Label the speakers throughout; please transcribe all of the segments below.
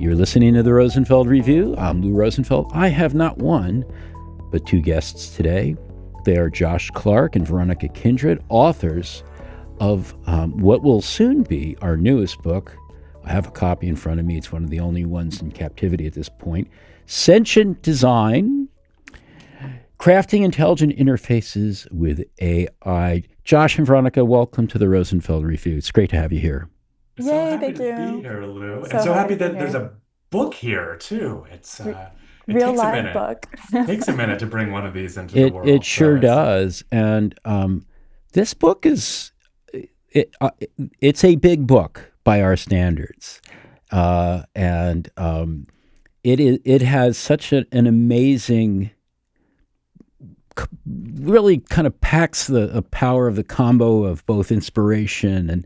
Speaker 1: You're listening to the Rosenfeld Review. I'm Lou Rosenfeld. I have not one, but two guests today. They are Josh Clark and Veronica Kindred, authors of what will soon be our newest book. I have a copy in front of me. It's one of the only ones in captivity at this point. Sentient Design, Crafting Intelligent Interfaces with AI. Josh and Veronica, welcome to the Rosenfeld Review. It's great to have you here.
Speaker 2: So
Speaker 3: Yay,
Speaker 2: happy
Speaker 3: thank
Speaker 2: to be
Speaker 3: you.
Speaker 2: here, Lou. And
Speaker 3: So
Speaker 2: so
Speaker 3: happy
Speaker 2: happy
Speaker 3: to be
Speaker 2: that there's
Speaker 3: here.
Speaker 2: a book here too. It
Speaker 3: Real
Speaker 2: takes a
Speaker 3: live
Speaker 2: minute.
Speaker 3: book.
Speaker 2: Takes a minute to bring one of these into the
Speaker 1: It
Speaker 2: world. So
Speaker 1: sure
Speaker 2: it's
Speaker 1: does. And this book is, it, uh, it's a big book by our standards. It has such an amazing, really kind of packs the power of the combo of both inspiration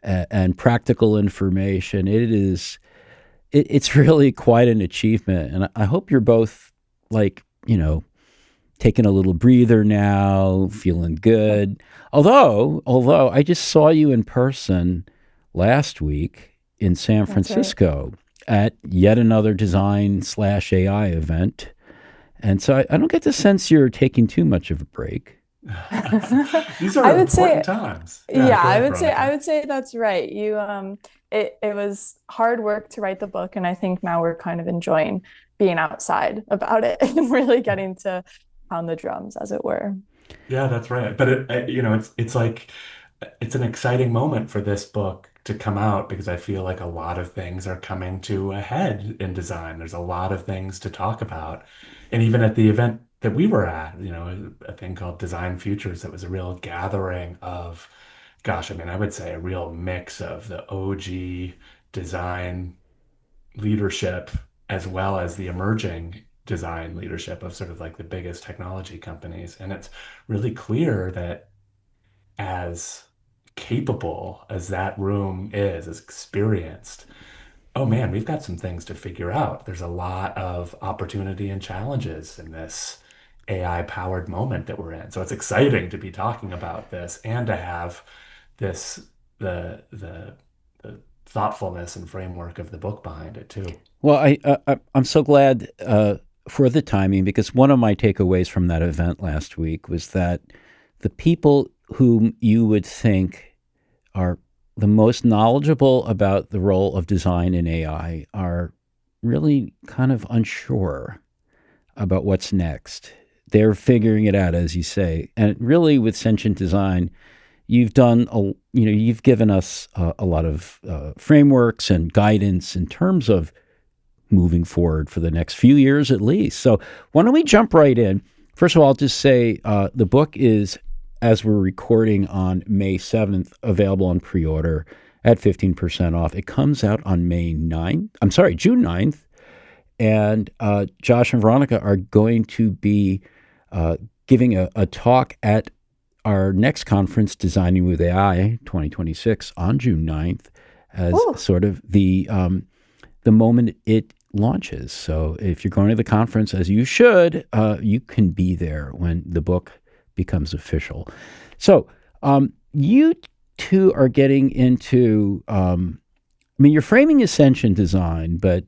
Speaker 1: and practical information. It's really quite an achievement, and I hope you're both taking a little breather now, feeling good. Although I just saw you in person last week in San
Speaker 3: That's right.
Speaker 1: Francisco at yet another design/AI event. And so I don't get the sense you're taking too much of a break.
Speaker 2: these
Speaker 3: I
Speaker 2: are
Speaker 3: would
Speaker 2: important
Speaker 3: say,
Speaker 2: times. Yeah,
Speaker 3: yeah,
Speaker 2: go
Speaker 3: I
Speaker 2: ahead,
Speaker 3: would say, I
Speaker 2: Veronica.
Speaker 3: would say that's right. It was hard work to write the book, and I think now we're kind of enjoying being outside about it and really getting to pound the drums, as it were.
Speaker 2: Yeah, that's right. But it's like it's an exciting moment for this book to come out because I feel like a lot of things are coming to a head in design. There's a lot of things to talk about. And even at the event that we were at, a thing called Design Futures, that was a real gathering of, gosh, I mean, I would say a real mix of the OG design leadership as well as the emerging design leadership of sort of like the biggest technology companies. And it's really clear that as capable as that room is, as experienced, oh man, we've got some things to figure out. There's a lot of opportunity and challenges in this AI powered moment that we're in. So it's exciting to be talking about this and to have this the thoughtfulness and framework of the book behind it too.
Speaker 1: Well, I'm so glad for the timing, because one of my takeaways from that event last week was that the people whom you would think are the most knowledgeable about the role of design in AI are really kind of unsure about what's next. They're figuring it out, as you say. And really, with Sentient Design, you've given us a lot of frameworks and guidance in terms of moving forward for the next few years at least. So why don't we jump right in? First of all, I'll just say the book is, as we're recording on May 7th, available on pre-order at 15% off. It comes out on June 9th. And Josh and Veronica are going to be giving a talk at our next conference, Designing with AI 2026, on June 9th, as
Speaker 3: Ooh,
Speaker 1: sort of the moment it launches. So if you're going to the conference, as you should, you can be there when the book becomes official. So you two are getting into, you're framing Sentient Design, but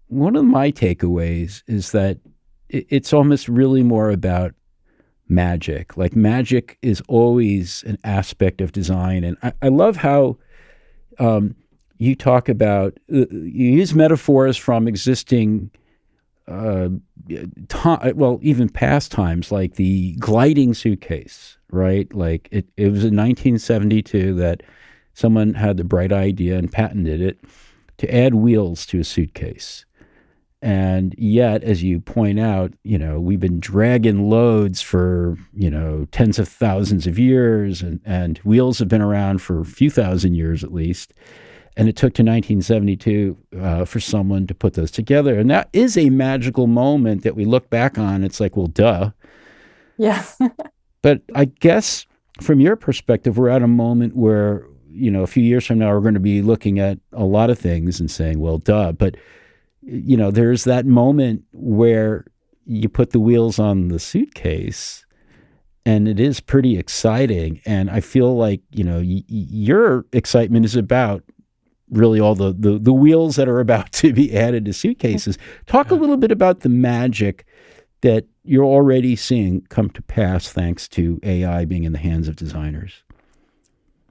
Speaker 1: one of my takeaways is that it's almost really more about magic. Like, magic is always an aspect of design. And I love how you talk about, you use metaphors from existing, even past times, like the gliding suitcase, right? Like it was in 1972 that someone had the bright idea and patented it to add wheels to a suitcase. And yet, as you point out, we've been dragging loads for, tens of thousands of years, and wheels have been around for a few thousand years at least. And it took to 1972 for someone to put those together. And that is a magical moment that we look back on. It's like, well, duh.
Speaker 3: yeah.
Speaker 1: But I guess from your perspective, we're at a moment where, a few years from now, we're going to be looking at a lot of things and saying, well, duh. But there's that moment where you put the wheels on the suitcase, and it is pretty exciting. And I feel like, your excitement is about really all the wheels that are about to be added to suitcases. Talk a little bit about the magic that you're already seeing come to pass thanks to AI being in the hands of designers.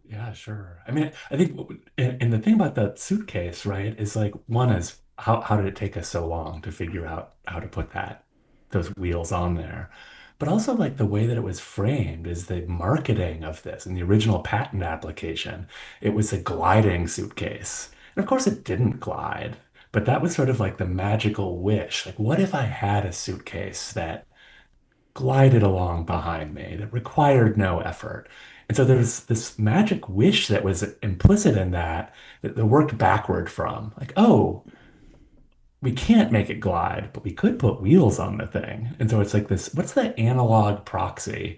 Speaker 2: Yeah, sure. I mean, I think, and the thing about that suitcase, right, is like one is how did it take us so long to figure out how to put those wheels on there? But also like the way that it was framed is the marketing of this and the original patent application. It was a gliding suitcase. And of course it didn't glide, but that was sort of like the magical wish. Like, what if I had a suitcase that glided along behind me that required no effort? And so there's this magic wish that was implicit in that worked backward from like, oh, we can't make it glide, but we could put wheels on the thing. And so it's like this, what's the analog proxy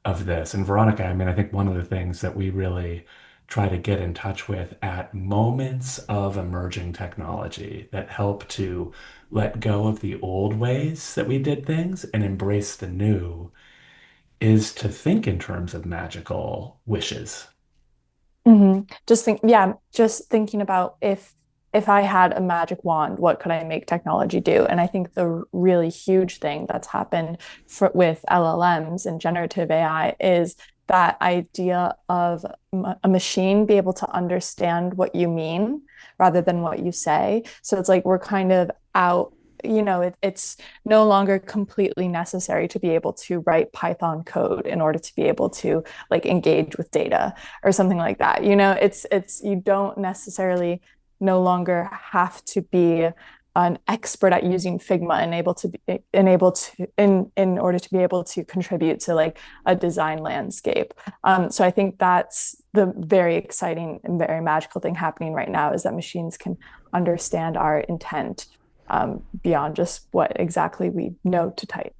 Speaker 2: of this? And Veronica, I mean, I think one of the things that we really try to get in touch with at moments of emerging technology that help to let go of the old ways that we did things and embrace the new is to think in terms of magical wishes.
Speaker 3: Just thinking about if I had a magic wand, what could I make technology do? And I think the really huge thing that's happened with LLMs and generative AI is that idea of a machine be able to understand what you mean rather than what you say. So it's like we're kind of out, it's no longer completely necessary to be able to write Python code in order to be able to like engage with data or something like that. It's you don't necessarily no longer have to be an expert at using Figma and in order to be able to contribute to like a design landscape. So I think that's the very exciting and very magical thing happening right now is that machines can understand our intent beyond just what exactly we know to type.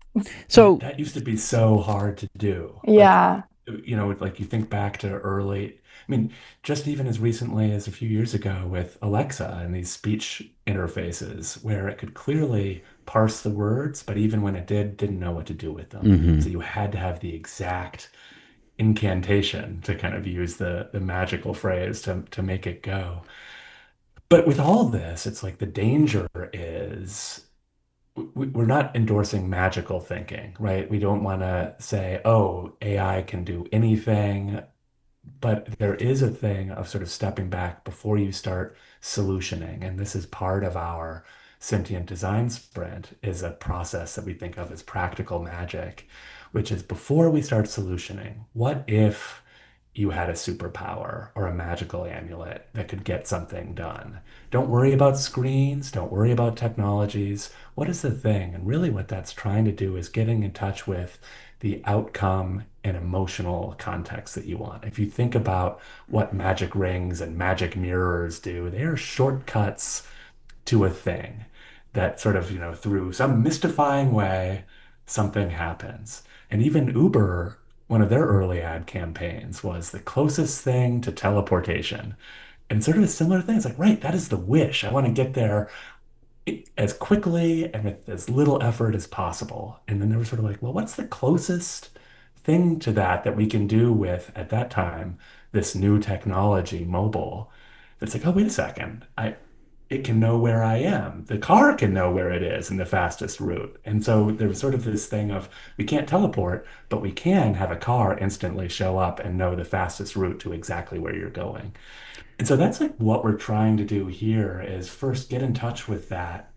Speaker 1: So
Speaker 2: That used to be so hard to do.
Speaker 3: Yeah.
Speaker 2: Like you think back to early, I mean, just even as recently as a few years ago with Alexa and these speech interfaces where it could clearly parse the words, but even when it didn't know what to do with them. So you had to have the exact incantation to kind of use the magical phrase to make it go. But with all of this, it's like the danger is we're not endorsing magical thinking, right? We don't want to say, oh, AI can do anything, but there is a thing of sort of stepping back before you start solutioning. And this is part of our sentient design sprint is a process that we think of as practical magic, which is before we start solutioning, what if you had a superpower or a magical amulet that could get something done? Don't worry about screens, don't worry about technologies. What is the thing? And really, what that's trying to do is getting in touch with the outcome and emotional context that you want. If you think about what magic rings and magic mirrors do, they are shortcuts to a thing that sort of, through some mystifying way, something happens. And even Uber, one of their early ad campaigns was the closest thing to teleportation. And sort of a similar thing. It's like, right, that is the wish. I want to get there as quickly and with as little effort as possible. And then they were sort of like, well, what's the closest thing to that we can do with, at that time, this new technology, mobile? It's like, oh, wait a second. It can know where I am. The car can know where it is in the fastest route. And so there was sort of this thing of we can't teleport, but we can have a car instantly show up and know the fastest route to exactly where you're going. And so that's like what we're trying to do here is first get in touch with that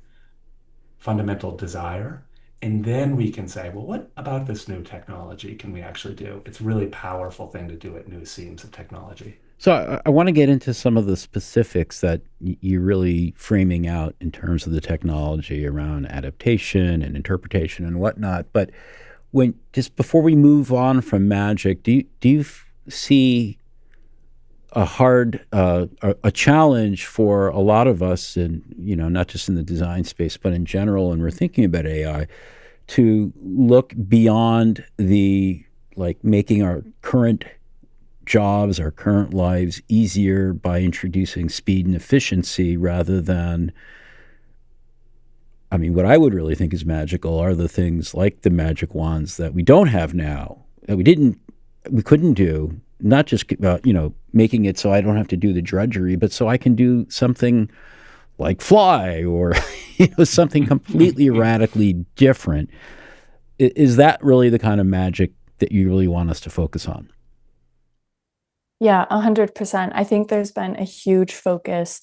Speaker 2: fundamental desire. And then we can say, well, what about this new technology can we actually do? It's a really powerful thing to do at new seams of technology.
Speaker 1: So I want to get into some of the specifics that you're really framing out in terms of the technology around adaptation and interpretation and whatnot. But when just before we move on from magic, do you see a hard a challenge for a lot of us, and not just in the design space, but in general, and we're thinking about AI, to look beyond the like making our current jobs, our current lives easier by introducing speed and efficiency rather than, I mean, what I would really think is magical are the things like the magic wands that we don't have now, that we couldn't do not just making it so I don't have to do the drudgery, but so I can do something like fly or something completely radically different. Is that really the kind of magic that you really want us to focus on?
Speaker 3: Yeah, 100%. I think there's been a huge focus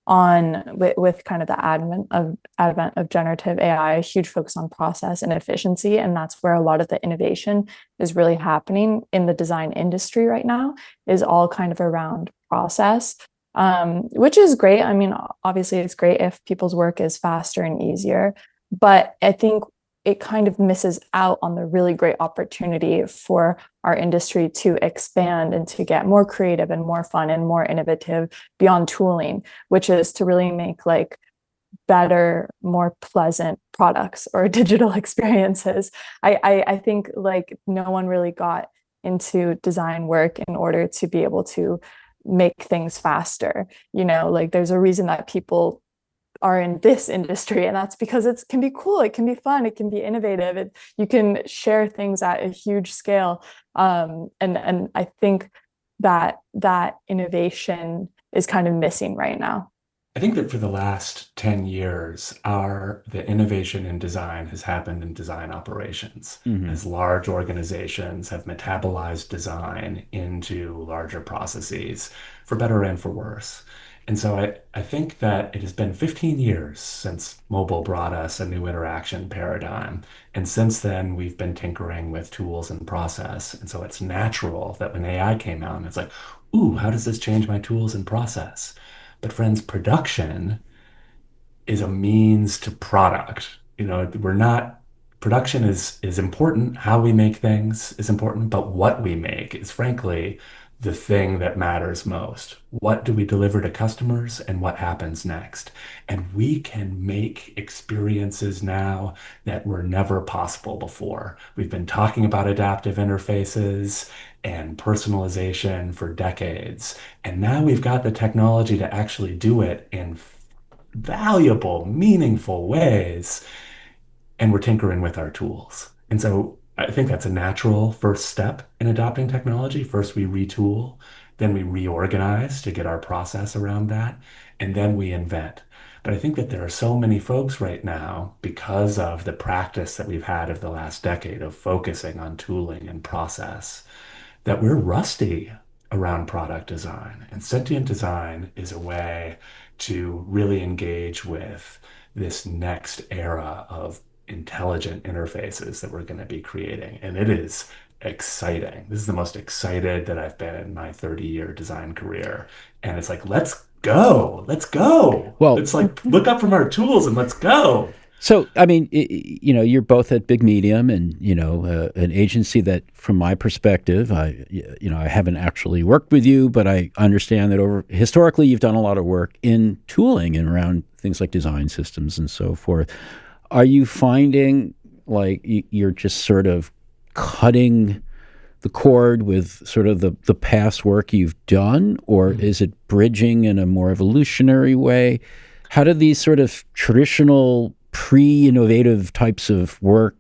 Speaker 3: on with kind of the advent of generative AI, a huge focus on process and efficiency, and that's where a lot of the innovation is really happening in the design industry right now. Is all kind of around process, which is great. I mean, obviously, it's great if people's work is faster and easier, but I think it kind of misses out on the really great opportunity for our industry to expand and to get more creative and more fun and more innovative beyond tooling, which is to really make like better, more pleasant products or digital experiences. I think like no one really got into design work in order to be able to make things faster. Like there's a reason that people are in this industry, and that's because it can be cool, it can be fun, it can be innovative, you can share things at a huge scale, and I think that innovation is kind of missing right now.
Speaker 2: I think that for the last 10 years, the innovation in design has happened in design operations
Speaker 1: Hmm.
Speaker 2: as large organizations have metabolized design into larger processes, for better and for worse. And so I think that it has been 15 years since mobile brought us a new interaction paradigm. And since then, we've been tinkering with tools and process. And so it's natural that when AI came out, and it's like, ooh, how does this change my tools and process? But friends, production is a means to product. We're not production is important. How we make things is important, but what we make is frankly the thing that matters most. What do we deliver to customers and what happens next? And we can make experiences now that were never possible before. We've been talking about adaptive interfaces and personalization for decades. And now we've got the technology to actually do it in valuable, meaningful ways, and we're tinkering with our tools. And so I think that's a natural first step in adopting technology. First, we retool, then we reorganize to get our process around that, and then we invent. But I think that there are so many folks right now, because of the practice that we've had of the last decade of focusing on tooling and process, that we're rusty around product design. And sentient design is a way to really engage with this next era of intelligent interfaces that we're going to be creating. And it is exciting. This is the most excited that I've been in my 30-year design career. And it's like, let's go. Let's go.
Speaker 1: Well,
Speaker 2: It's like, look up from our tools and let's go.
Speaker 1: so, I mean, you're both at Big Medium, and an agency that, from my perspective, I haven't actually worked with you, but I understand that historically you've done a lot of work in tooling and around things like design systems and so forth. Are you finding like you're just sort of cutting the cord with sort of the past work you've done, or is it bridging in a more evolutionary way? How do these sort of traditional pre-innovative types of work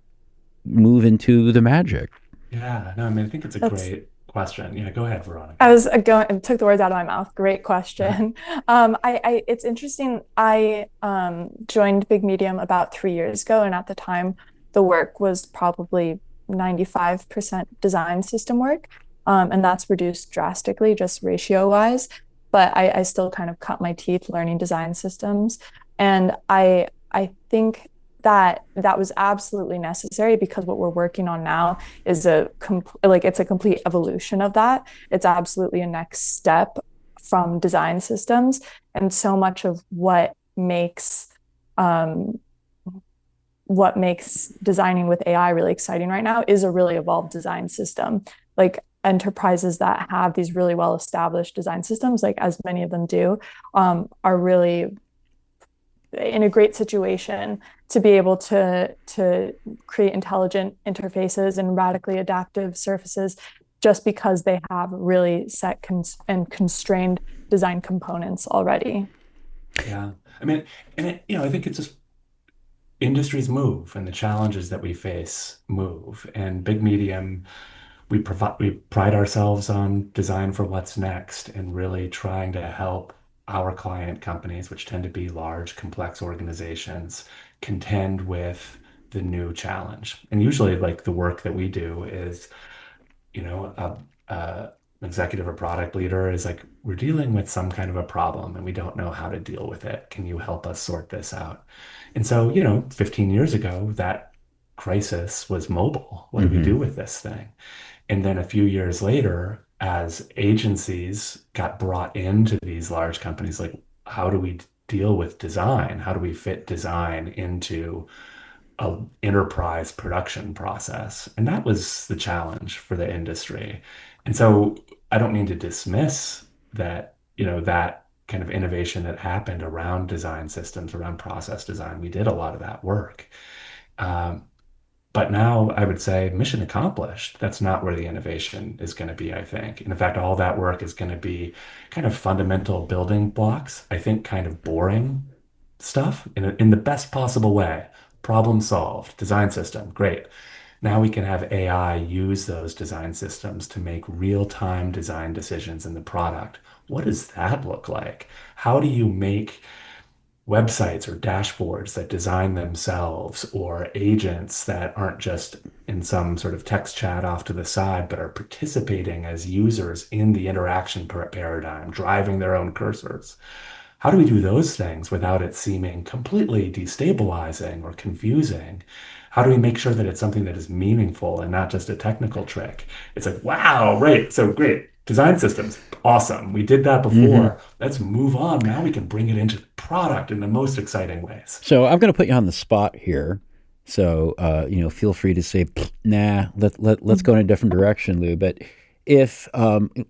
Speaker 1: move into the magic?
Speaker 2: Yeah, no, I mean, I think it's a
Speaker 3: That's
Speaker 2: great question. Yeah, go ahead,
Speaker 3: I
Speaker 2: Veronica.
Speaker 3: was going took the words out of my mouth. Great question. It's interesting. I joined Big Medium about 3 years ago, and at the time, the work was probably 95% design system work, and that's reduced drastically, just ratio wise. But I still kind of cut my teeth learning design systems, and I think that was absolutely necessary because what we're working on now is it's a complete evolution of that. It's absolutely a next step from design systems, and so much of um, what makes designing with AI really exciting right now is a really evolved design system. Like enterprises that have these really well established design systems, like as many of them do, are really in a great situation to be able to create intelligent interfaces and radically adaptive surfaces just because they have really set and constrained design components already.
Speaker 2: Yeah. I mean, I think it's just industries move and the challenges that we face move. And Big Medium, we pride ourselves on design for what's next and really trying to help our client companies, which tend to be large, complex organizations, contend with the new challenge. And usually, like the work that we do is, you know, executive or product leader is like, we're dealing with some kind of a problem and we don't know how to deal with it. Can you help us sort this out? And so, 15 years ago, that crisis was mobile. What do we do
Speaker 1: Hmm.
Speaker 2: with this thing? And then a few years later, as agencies got brought into these large companies, like, how do we deal with design? How do we fit design into a enterprise production process? And that was the challenge for the industry. And so I don't mean to dismiss that, that kind of innovation that happened around design systems, around process design. We did a lot of that work. Um, but now I would say mission accomplished. That's not where the innovation is going to be, I think. And in fact, all that work is going to be kind of fundamental building blocks, I think kind of boring stuff in the best possible way. Problem solved, design system, great. Now we can have AI use those design systems to make real-time design decisions in the product. What does that look like? How do you make websites or dashboards that design themselves, or agents that aren't just in some sort of text chat off to the side, but are participating as users in the interaction paradigm, driving their own cursors? How do we do those things without it seeming completely destabilizing or confusing? How do we make sure that it's something that is meaningful and not just a technical trick? It's like, wow, right. So great. Design systems, awesome. We did that
Speaker 1: Hmm.
Speaker 2: before. Let's move on. Now we can bring it into the product in the most exciting ways.
Speaker 1: So I'm going to put you on the spot here. So feel free to say, "Nah, let's go in a different direction, Lou." But if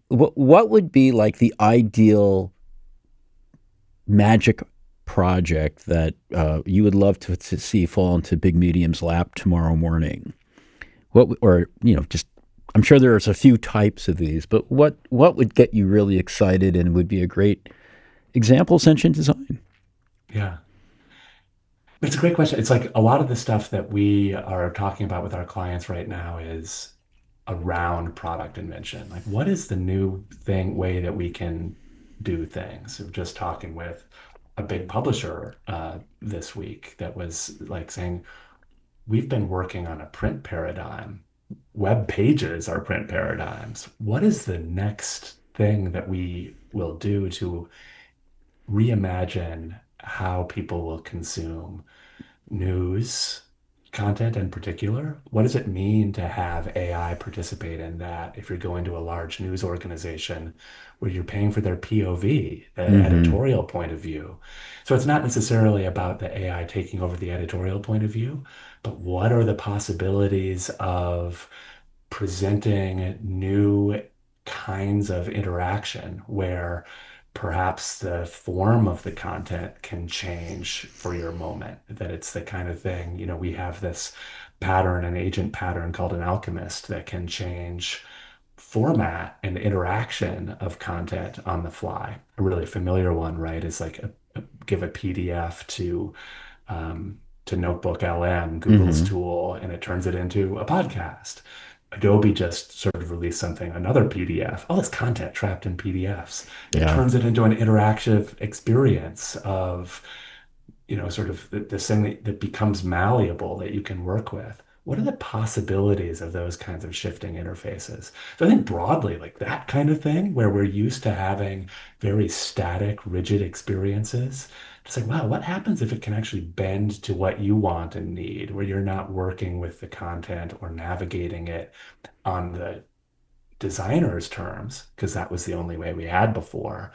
Speaker 1: what would be like the ideal magic project that you would love to see fall into Big Medium's lap tomorrow morning? Or just I'm sure there's a few types of these, but what would get you really excited and would be a great example of sentient design?
Speaker 2: Yeah. It's a great question. It's like a lot of the stuff that we are talking about with our clients right now is around product invention. Like, what is the new way that we can do things? We're just talking with a big publisher this week that was like saying, we've been working on a print paradigm. Web pages are print paradigms. What is the next thing that we will do to reimagine how people will consume news content in particular? What does it mean to have AI participate in that if you're going to a large news organization where you're paying for their POV, the
Speaker 1: Hmm.
Speaker 2: editorial point of view? So it's not necessarily about the AI taking over the editorial point of view, but what are the possibilities of presenting new kinds of interaction where perhaps the form of the content can change for your moment, that it's the kind of thing, we have this pattern, an agent pattern called an alchemist that can change format and interaction of content on the fly. A really familiar one, right, is like give a PDF to Notebook LM, Google's
Speaker 1: Hmm.
Speaker 2: tool, and it turns it into a podcast. Adobe just sort of released something, another PDF, all this content trapped in PDFs. It
Speaker 1: Yeah.
Speaker 2: turns it into an interactive experience of, sort of this thing that becomes malleable that you can work with. What are the possibilities of those kinds of shifting interfaces? So I think broadly, like that kind of thing, where we're used to having very static, rigid experiences. It's like, wow, what happens if it can actually bend to what you want and need, where you're not working with the content or navigating it on the designer's terms, because that was the only way we had before,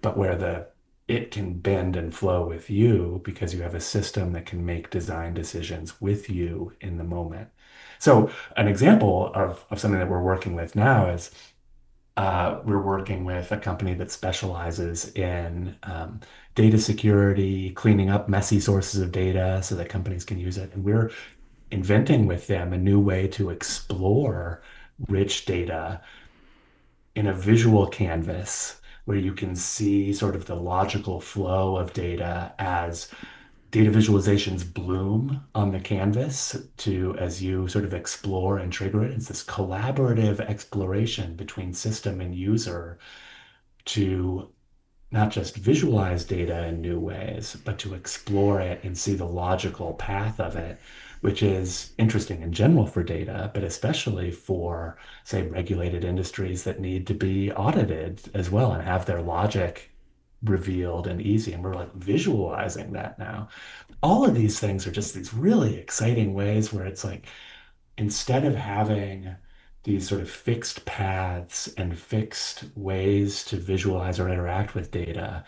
Speaker 2: but where the it can bend and flow with you because you have a system that can make design decisions with you in the moment. So an example of something that we're working with now is we're working with a company that specializes in data security, cleaning up messy sources of data so that companies can use it. And we're inventing with them a new way to explore rich data in a visual canvas where you can see sort of the logical flow of data as data visualizations bloom on the canvas to as you sort of explore and trigger it. It's this collaborative exploration between system and user to not just visualize data in new ways, but to explore it and see the logical path of it, which is interesting in general for data, but especially for, say, regulated industries that need to be audited as well and have their logic revealed and easy. And we're like visualizing that now. All of these things are just these really exciting ways where it's like, instead of having these sort of fixed paths and fixed ways to visualize or interact with data,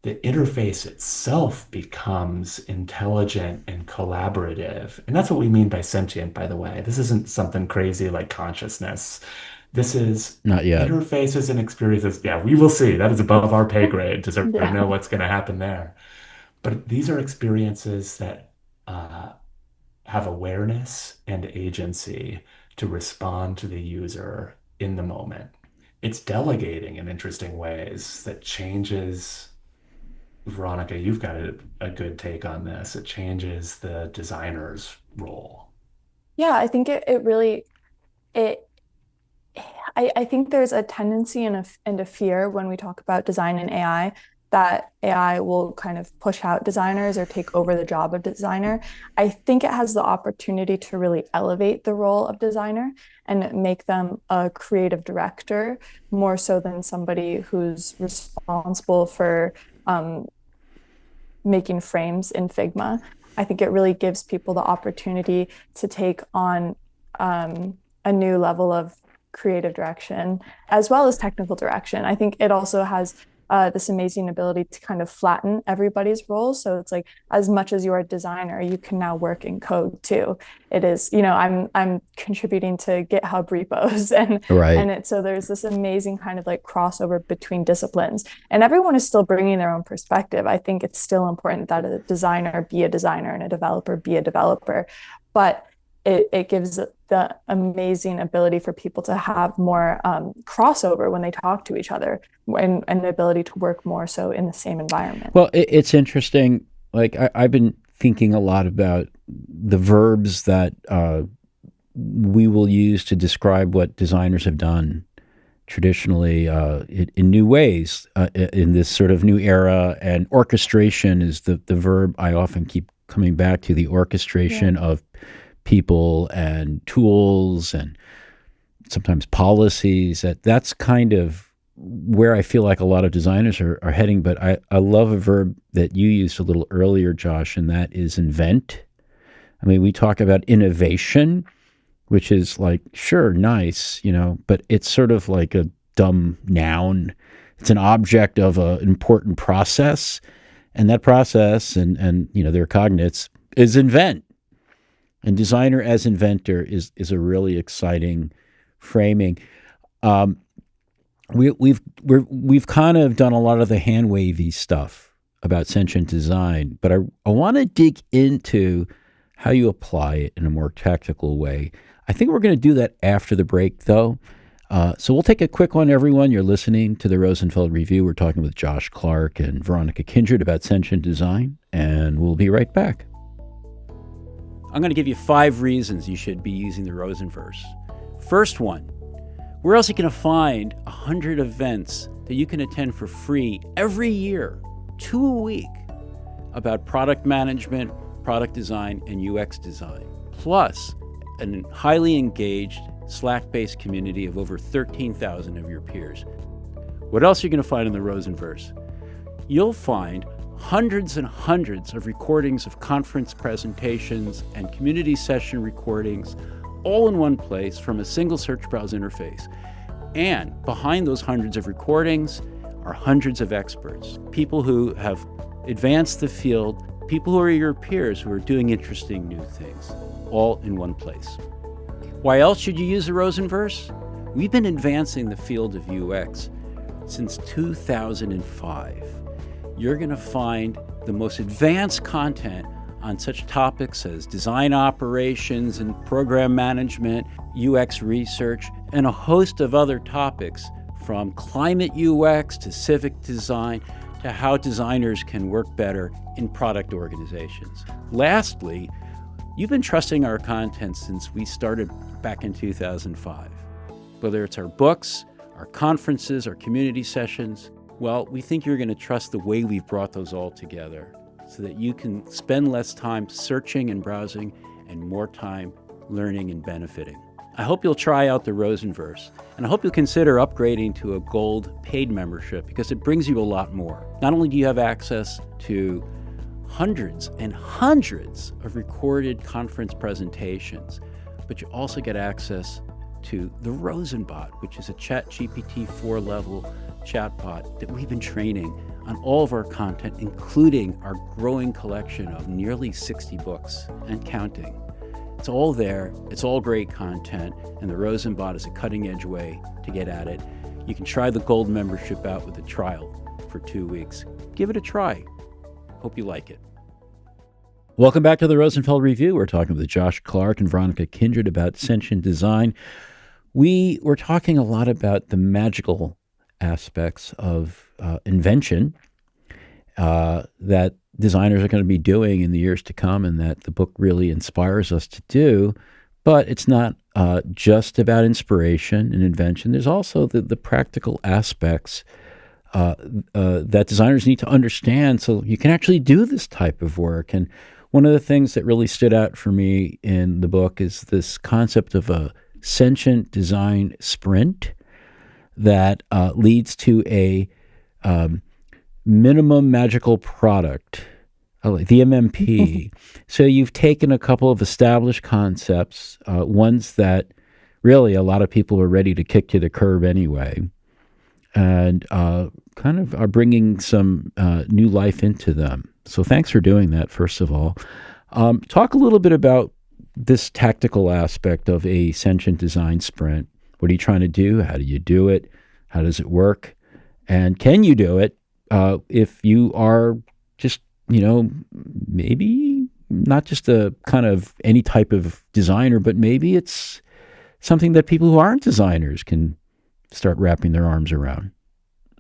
Speaker 2: the interface itself becomes intelligent and collaborative. And that's what we mean by sentient, by the way. This isn't something crazy like consciousness. This is
Speaker 1: Not yet.
Speaker 2: interfaces and experiences. Yeah, we will see. That is above our pay grade to sort of
Speaker 3: Yeah.
Speaker 2: know what's going to happen there. But these are experiences that have awareness and agency to respond to the user in the moment. It's delegating in interesting ways that changes. Veronica, you've got a good take on this. It changes the designer's role.
Speaker 3: Yeah, I think it really it I think there's a tendency and a fear when we talk about design and AI that AI will kind of push out designers or take over the job of designer. I think it has the opportunity to really elevate the role of designer and make them a creative director more so than somebody who's responsible for making frames in Figma. I think it really gives people the opportunity to take on a new level of creative direction as well as technical direction. I think it also has this amazing ability to kind of flatten everybody's roles. So it's like as much as you're a designer, you can now work in code too. It is, I'm contributing to GitHub repos
Speaker 1: Right.
Speaker 3: and so there's this amazing kind of like crossover between disciplines. And everyone is still bringing their own perspective. I think it's still important that a designer be a designer and a developer be a developer. But it gives the amazing ability for people to have more crossover when they talk to each other and the ability to work more so in the same environment.
Speaker 1: Well, it's interesting. Like I've been thinking a lot about the verbs that we will use to describe what designers have done traditionally in new ways in this sort of new era. And orchestration is the verb I often keep coming back to, the orchestration of people and tools and sometimes policies. That's kind of where I feel like a lot of designers are heading. But I love a verb that you used a little earlier, Josh, and that is invent. I mean, we talk about innovation, which is like, sure, nice, but it's sort of like a dumb noun. It's an object of an important process. And that process and their cognates is invent. And designer as inventor is a really exciting framing. We've kind of done a lot of the hand wavy stuff about sentient design, but I want to dig into how you apply it in a more tactical way. I think we're going to do that after the break, though. So we'll take a quick one, everyone. You're listening to the Rosenfeld Review. We're talking with Josh Clark and Veronica Kindred about sentient design, and we'll be right back. I'm going to give you 5 reasons you should be using the Rosenverse. First one, where else are you going to find 100 events that you can attend for free every year, 2 a week, about product management, product design, and UX design, plus a highly engaged Slack-based community of over 13,000 of your peers. What else are you going to find in the Rosenverse? You'll find hundreds and hundreds of recordings of conference presentations and community session recordings, all in one place from a single search browser interface. And behind those hundreds of recordings are hundreds of experts, people who have advanced the field, people who are your peers who are doing interesting new things, all in one place. Why else should you use the Rosenverse? We've been advancing the field of UX since 2005. You're going to find the most advanced content on such topics as design operations and program management, UX research, and a host of other topics from climate UX to civic design to how designers can work better in product organizations. Lastly, you've been trusting our content since we started back in 2005. Whether it's our books, our conferences, our community sessions, well, we think you're going to trust the way we've brought those all together so that you can spend less time searching and browsing and more time learning and benefiting. I hope you'll try out the Rosenverse, and I hope you'll consider upgrading to a gold paid membership because it brings you a lot more. Not only do you have access to hundreds and hundreds of recorded conference presentations, but you also get access to the Rosenbot, which is a ChatGPT 4 level chatbot that we've been training on all of our content, including our growing collection of nearly 60 books and counting. It's all there, it's all great content, and the Rosenbot is a cutting-edge way to get at it. You can try the gold membership out with a trial for 2 weeks. Give it a try. Hope you like it. Welcome back to the Rosenfeld Review. We're talking with Josh Clark and Veronica Kindred about Sentient Design. We were talking a lot about the magical aspects of invention that designers are going to be doing in the years to come, and that the book really inspires us to do. But it's not just about inspiration and invention. There's also the practical aspects that designers need to understand so you can actually do this type of work. And one of the things that really stood out for me in the book is this concept of a sentient design sprint that leads to a minimum magical product, like the MMP. So you've taken a couple of established concepts, ones that really a lot of people are ready to kick to the curb anyway, and kind of are bringing some new life into them. So thanks for doing that, first of all. Talk a little bit about this tactical aspect of a sentient design sprint. What are you trying to do? How do you do it? How does it work? And can you do it if you are just, maybe not just a kind of any type of designer, but maybe it's something that people who aren't designers can start wrapping their arms around.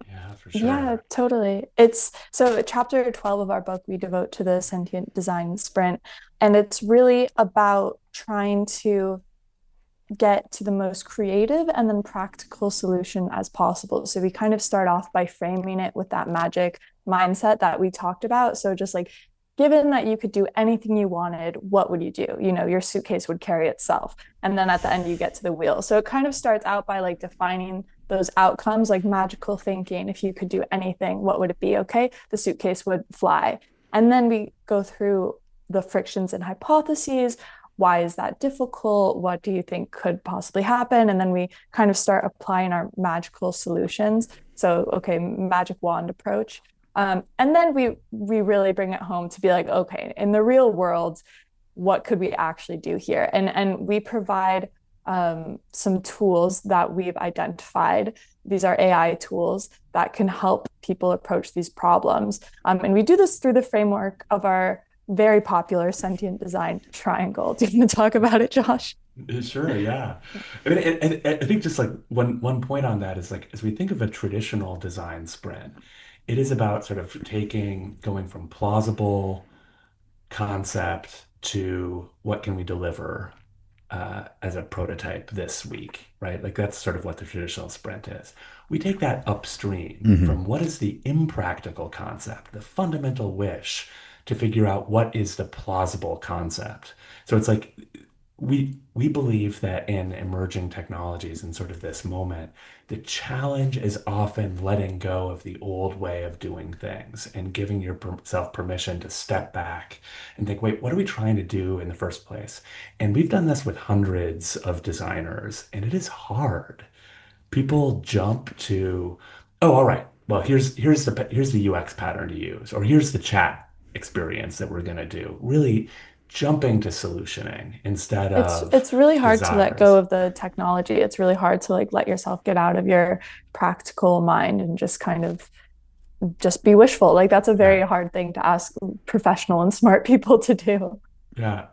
Speaker 2: Yeah, for sure.
Speaker 3: Yeah, totally. It's so chapter 12 of our book, we devote to the sentient design sprint. And it's really about trying to get to the most creative and then practical solution as possible. So we kind of start off by framing it with that magic mindset that we talked about. So just like, given that you could do anything you wanted, what would you do? Your suitcase would carry itself. And then at the end, you get to the wheel. So it kind of starts out by like defining those outcomes, like magical thinking. If you could do anything, what would it be? Okay, the suitcase would fly. And then we go through the frictions and hypotheses. Why is that difficult? What do you think could possibly happen? And then we kind of start applying our magical solutions. So, okay, magic wand approach. And then we really bring it home to be like, okay, in the real world, what could we actually do here? And we provide some tools that we've identified. These are AI tools that can help people approach these problems. And we do this through the framework of our very popular Sentient Design Triangle. Do you want to talk about it, Josh?
Speaker 2: Sure, yeah. I mean, and I think just like one point on that is like as we think of a traditional design sprint, it is about sort of going from plausible concept to what can we deliver as a prototype this week, right? Like that's sort of what the traditional sprint is. We take that upstream from what is the impractical concept, the fundamental wish, to figure out what is the plausible concept. So it's like we believe that in emerging technologies in sort of this moment, the challenge is often letting go of the old way of doing things and giving yourself permission to step back and think, wait, what are we trying to do in the first place? And we've done this with hundreds of designers, and it is hard. People jump to, oh, all right, well, here's the UX pattern to use, or here's the chat experience that we're going to do. Really jumping to solutioning instead of
Speaker 3: It's really hard to let go
Speaker 2: desires.
Speaker 3: of the technology. It's really hard to like let yourself get out of your practical mind and just kind of just be wishful. Like that's a very
Speaker 2: Yeah,
Speaker 3: hard thing to ask professional and smart people to do.
Speaker 2: yeah.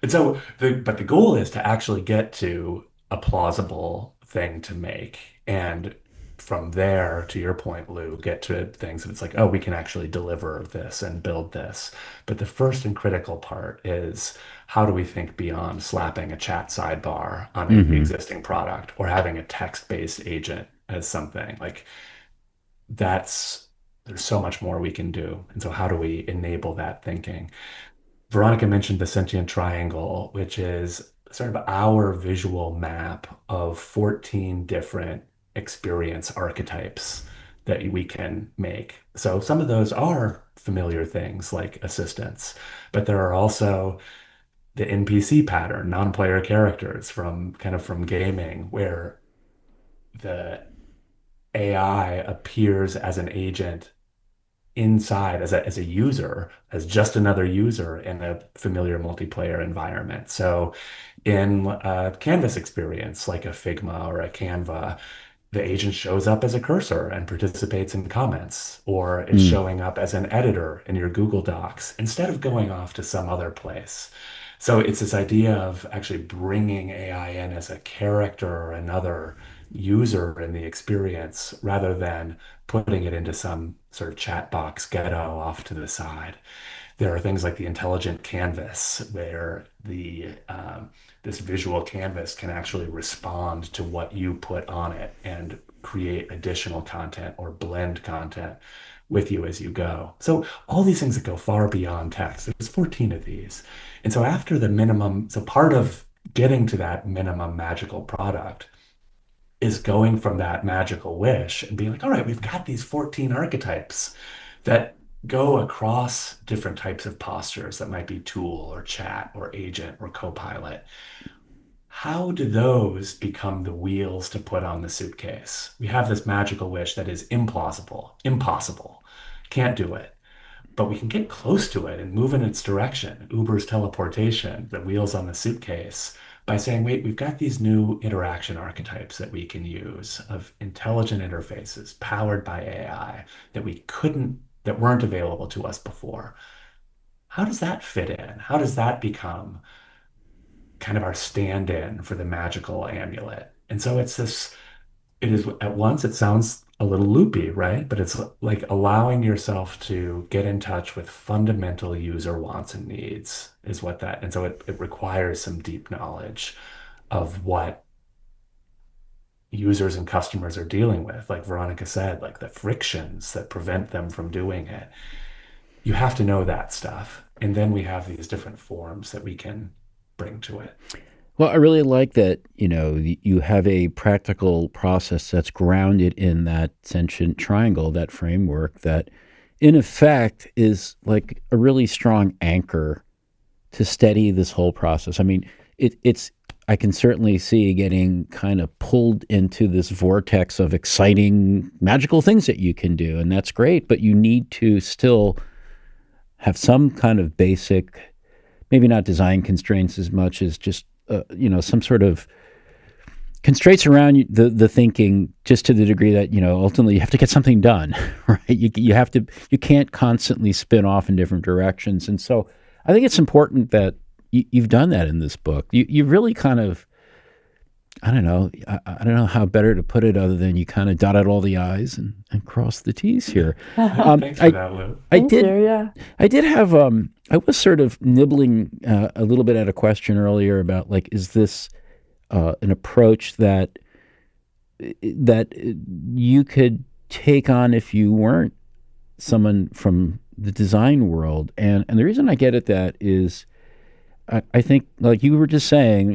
Speaker 2: And so but the goal is to actually get to a plausible thing to make. And from there, to your point, Lou, get to things and it's like, oh, we can actually deliver this and build this. But the first and critical part is how do we think beyond slapping a chat sidebar on an
Speaker 1: Hmm.
Speaker 2: existing product or having a text-based agent as something like that's there's so much more we can do. And so how do we enable that thinking? Veronica mentioned the Sentient Triangle, which is sort of our visual map of 14 different experience archetypes that we can make. So some of those are familiar things like assistants, but there are also the NPC pattern, non-player characters from kind of from gaming, where the AI appears as an agent inside as a user, as just another user in a familiar multiplayer environment. So in a Canvas experience like a Figma or a Canva, the agent shows up as a cursor and participates in comments, or it's
Speaker 1: Mm.
Speaker 2: showing up as an editor in your Google Docs instead of going off to some other place. So it's this idea of actually bringing AI in as a character or another user in the experience rather than putting it into some sort of chat box ghetto off to the side. There are things like the intelligent canvas, where the this visual canvas can actually respond to what you put on it and create additional content or blend content with you as you go. So all these things that go far beyond text. There's 14 of these. And so after the minimum, so part of getting to that minimum magical product is going from that magical wish and being like, all right, we've got these 14 archetypes that go across different types of postures that might be tool or chat or agent or copilot. How do those become the wheels to put on the suitcase? We have this magical wish that is implausible, impossible, can't do it, but we can get close to it and move in its direction. Uber's teleportation, the wheels on the suitcase, by saying, wait, we've got these new interaction archetypes that we can use of intelligent interfaces powered by AI that we couldn't, that weren't available to us before. How does that fit in? How does that become kind of our stand-in for the magical amulet? And so it's this it is at once it sounds a little loopy, right? But it's like allowing yourself to get in touch with fundamental user wants and needs is what that, and so it requires some deep knowledge of what users and customers are dealing with. Like Veronica said, like the frictions that prevent them from doing it. You have to know that stuff. And then we have these different forms that we can bring to it.
Speaker 1: Well, I really like that, you have a practical process that's grounded in that sentient triangle, that framework that in effect is like a really strong anchor to steady this whole process. I mean, it's I can certainly see getting kind of pulled into this vortex of exciting, magical things that you can do, and that's great. But you need to still have some kind of basic, maybe not design constraints as much as just some sort of constraints around the thinking, just to the degree that ultimately you have to get something done, right? You can't constantly spin off in different directions, and so I think it's important that you've done that in this book. You really kind of, I don't know, I don't know how better to put it other than you kind of dotted all the I's and crossed the T's here.
Speaker 2: Thanks for that, Lou.
Speaker 3: Thank you, yeah.
Speaker 1: I did have I was sort of nibbling a little bit at a question earlier about, like, is this an approach that you could take on if you weren't someone from the design world? And the reason I get at that is I think, like you were just saying,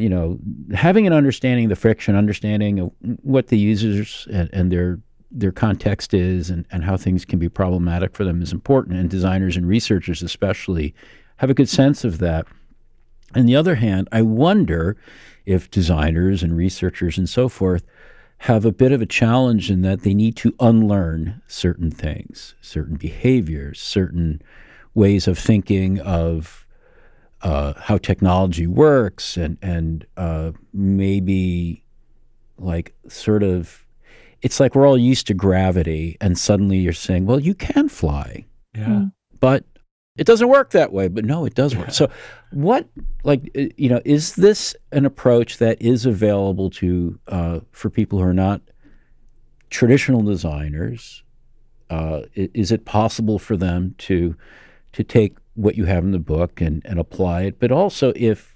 Speaker 1: having an understanding of the friction, understanding of what the users and their context is, and how things can be problematic for them is important. And designers and researchers especially have a good sense of that. On the other hand, I wonder if designers and researchers and so forth have a bit of a challenge in that they need to unlearn certain things, certain behaviors, certain ways of thinking of how technology works, and maybe, like, sort of, it's like we're all used to gravity, and suddenly you're saying, well, you can fly,
Speaker 2: Yeah.
Speaker 1: but it doesn't work that way. But no, it does work. So what, like, is this an approach that is available to for people who are not traditional designers, is it possible for them to take what you have in the book and apply it? But also, if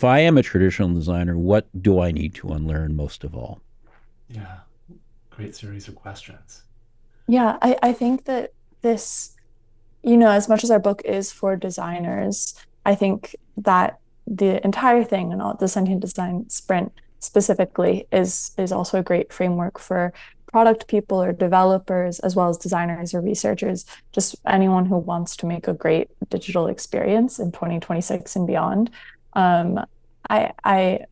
Speaker 1: I am a traditional designer, what do I need to unlearn most of all?
Speaker 2: Yeah, great series of questions.
Speaker 3: Yeah, I think that this, as much as our book is for designers, I think that the entire thing and all the sentient design sprint specifically is also a great framework for product people or developers, as well as designers or researchers, just anyone who wants to make a great digital experience in 2026 and beyond. Um, I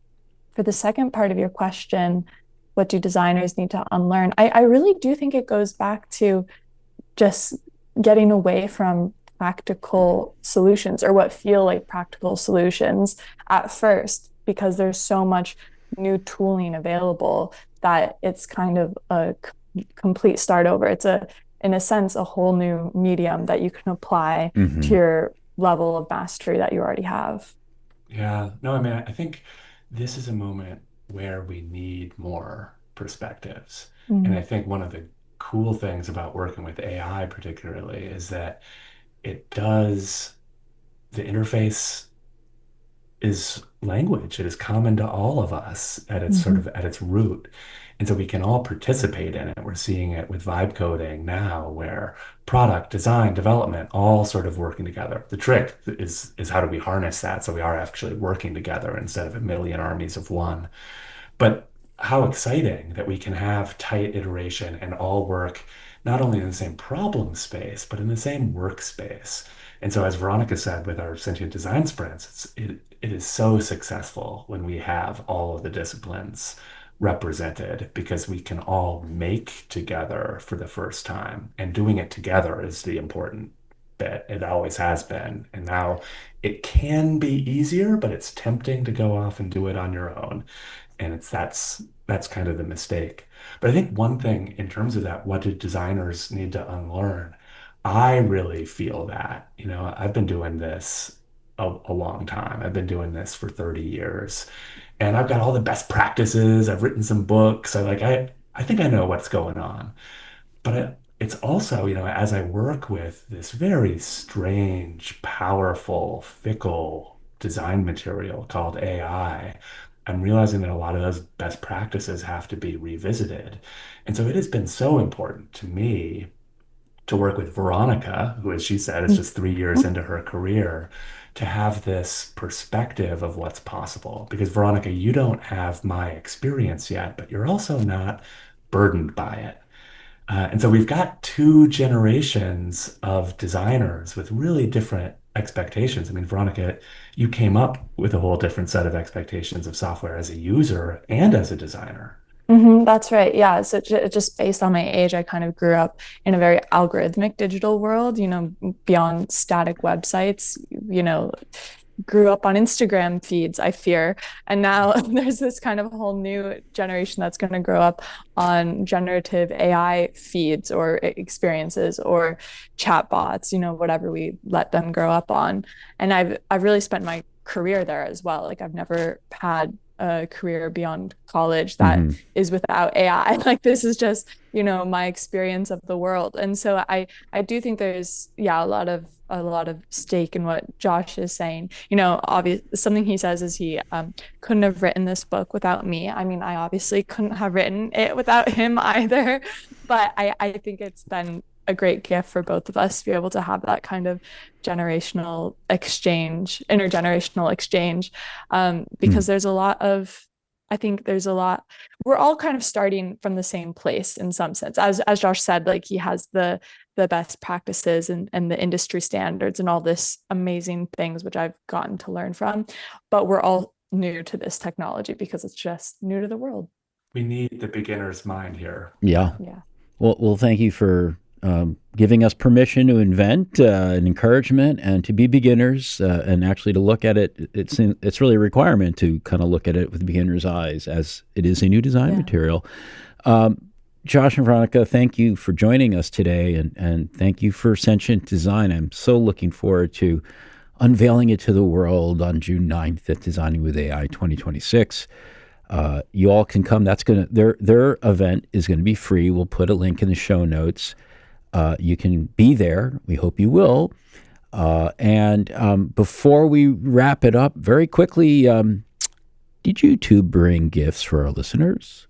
Speaker 3: for the second part of your question, what do designers need to unlearn? I really do think it goes back to just getting away from practical solutions or what feel like practical solutions at first, because there's so much new tooling available that it's kind of a complete start over. It's in a sense, a whole new medium that you can apply to
Speaker 1: Mm-hmm.
Speaker 3: your level of mastery that you already have.
Speaker 2: Yeah, no, I mean, I think this is a moment where we need more perspectives. And
Speaker 3: Mm-hmm.
Speaker 2: I think one of the cool things about working with AI particularly is that it does, the interface is language. It is common to all of us at its sort
Speaker 3: Mm-hmm.
Speaker 2: of at its root. And so we can all participate in it. We're seeing it with vibe coding now, where product, design, development, all sort of working together. The trick is how do we harness that so we are actually working together instead of a million armies of one. But how exciting that we can have tight iteration and all work not only in the same problem space, but in the same workspace. And so, as Veronica said with our sentient design sprints, it is so successful when we have all of the disciplines represented because we can all make together for the first time. And doing it together is the important bit. It always has been. And now it can be easier, but it's tempting to go off and do it on your own, and that's kind of the mistake. But I think one thing in terms of that, what do designers need to unlearn? I really feel that, I've been doing this a long time. I've been doing this for 30 years, and I've got all the best practices. I've written some books. I think I know what's going on. But it's also, as I work with this very strange, powerful, fickle design material called AI, I'm realizing that a lot of those best practices have to be revisited. And so it has been so important to me to work with Veronica, who, as she said, is just 3 years into her career, to have this perspective of what's possible. Because Veronica, you don't have my experience yet, but you're also not burdened by it. And so we've got two generations of designers with really different expectations. I mean, Veronica, you came up with a whole different set of expectations of software as a user and as a designer.
Speaker 3: That's right. Yeah. So just based on my age, I kind of grew up in a very algorithmic digital world, beyond static websites, you know, grew up on Instagram feeds, I fear. And now there's this kind of whole new generation that's going to grow up on generative AI feeds or experiences or chatbots, whatever we let them grow up on. And I've really spent my career there as well. Like I've never had a career beyond college that
Speaker 1: Mm-hmm.
Speaker 3: is without AI. Like this is just, my experience of the world. And so I do think there's a lot of stake in what Josh is saying. Obviously something he says is he couldn't have written this book without me. I mean, I obviously couldn't have written it without him either, but I think it's been a great gift for both of us to be able to have that kind of generational exchange, intergenerational exchange, because I think there's a lot, we're all kind of starting from the same place in some sense. As Josh said, like he has the best practices and the industry standards and all this amazing things, which I've gotten to learn from, but we're all new to this technology because it's just new to the world.
Speaker 2: We need the beginner's mind here.
Speaker 1: Yeah.
Speaker 2: Yeah.
Speaker 3: Yeah.
Speaker 1: Well, thank you for giving us permission to invent and encouragement and to be beginners and actually to look at it. It's really a requirement to kind of look at it with beginner's eyes as it is a new design
Speaker 3: Yeah.
Speaker 1: material. Um, Josh and Veronica, thank you for joining us today and thank you for Sentient Design. I'm so looking forward to unveiling it to the world on June 9th at Designing with AI 2026. You all can come. That's gonna their event is going to be free. We'll put a link in the show notes. You can be there. We hope you will. And before we wrap it up, very quickly, did you two bring gifts for our listeners?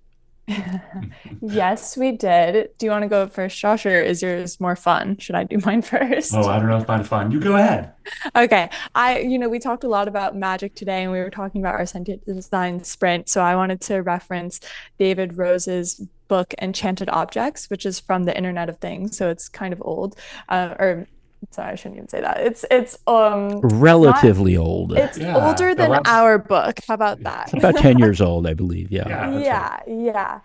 Speaker 3: Yes, we did. Do you want to go first, Josh, or is yours more fun? Should I do mine first?
Speaker 2: Oh, I don't know if mine's fun. You go ahead.
Speaker 3: Okay. We talked a lot about magic today, and we were talking about our Sentient Design sprint. So I wanted to reference David Rose's book, Enchanted Objects, which is from the Internet of Things. So it's kind of old. Or sorry, I shouldn't even say that. It's
Speaker 1: relatively old.
Speaker 3: It's older than our book. How about that?
Speaker 1: It's about 10 years old, I believe.
Speaker 3: Yeah. Yeah.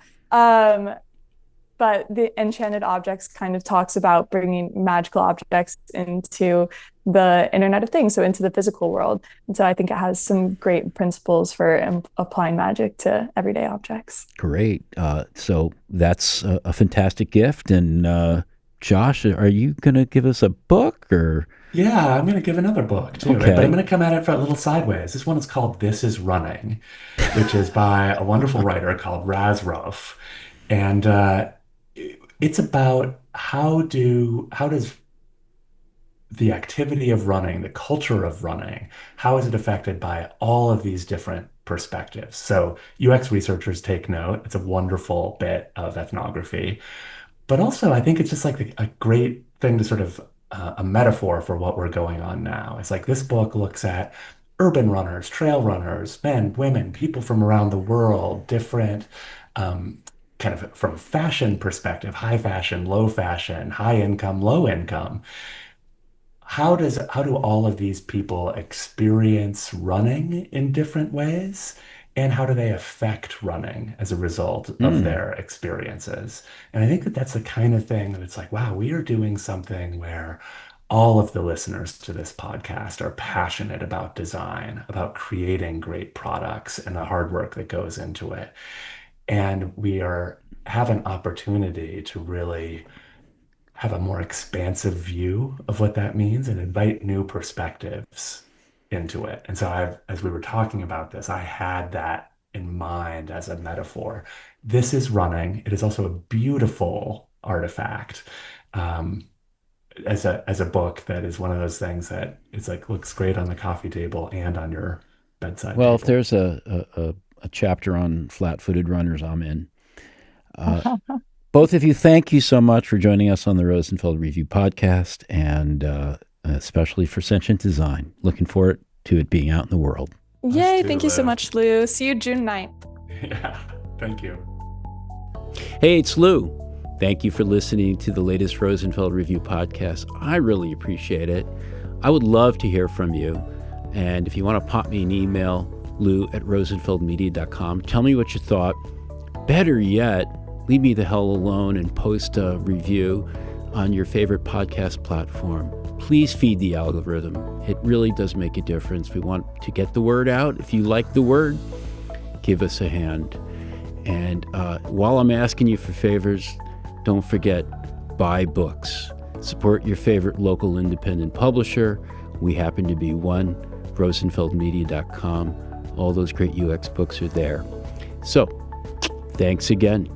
Speaker 3: But the Enchanted Objects kind of talks about bringing magical objects into the Internet of Things, so into the physical world. And so I think it has some great principles for applying magic to everyday objects.
Speaker 1: Great. So that's a fantastic gift. And Josh, are you going to give us a book or?
Speaker 2: Yeah, I'm going to give another book too,
Speaker 1: Okay.
Speaker 2: but I'm going to come at it for a little sideways. This one is called This Is Running, which is by a wonderful writer called Razruff. And it's about how does the activity of running, the culture of running, how is it affected by all of these different perspectives? So UX researchers take note. It's a wonderful bit of ethnography. But also, I think it's just like a great thing to sort of a metaphor for what we're going on now. It's like this book looks at urban runners, trail runners, men, women, people from around the world, different kind of from fashion perspective, high fashion, low fashion, high income, low income. How do all of these people experience running in different ways? And how do they affect running as a result of their experiences? And I think that that's the kind of thing that it's like, wow, we are doing something where all of the listeners to this podcast are passionate about design, about creating great products and the hard work that goes into it. And have an opportunity to really have a more expansive view of what that means and invite new perspectives into it. And so as we were talking about this, I had that in mind as a metaphor. This is running. It is also a beautiful artifact. As a book that is one of those things that it's like looks great on the coffee table and on your bedside
Speaker 1: Well,
Speaker 2: table.
Speaker 1: if there's a chapter on flat-footed runners, I'm in. Both of you, thank you so much for joining us on the Rosenfeld Review podcast, and especially for Sentient Design. Looking forward to it being out in the world.
Speaker 3: Yay,
Speaker 2: too,
Speaker 3: thank you so
Speaker 2: Lou.
Speaker 3: much, Lou. See you June 9th.
Speaker 2: Yeah, thank you.
Speaker 1: Hey, it's Lou. Thank you for listening to the latest Rosenfeld Review podcast. I really appreciate it. I would love to hear from you. And if you want to pop me an email, lou@rosenfeldmedia.com. Tell me what you thought. Better yet, leave me the hell alone and post a review on your favorite podcast platform. Please feed the algorithm. It really does make a difference. We want to get the word out. If you like the word, give us a hand. And while I'm asking you for favors, don't forget, buy books. Support your favorite local independent publisher. We happen to be one, rosenfeldmedia.com. All those great UX books are there. So, thanks again.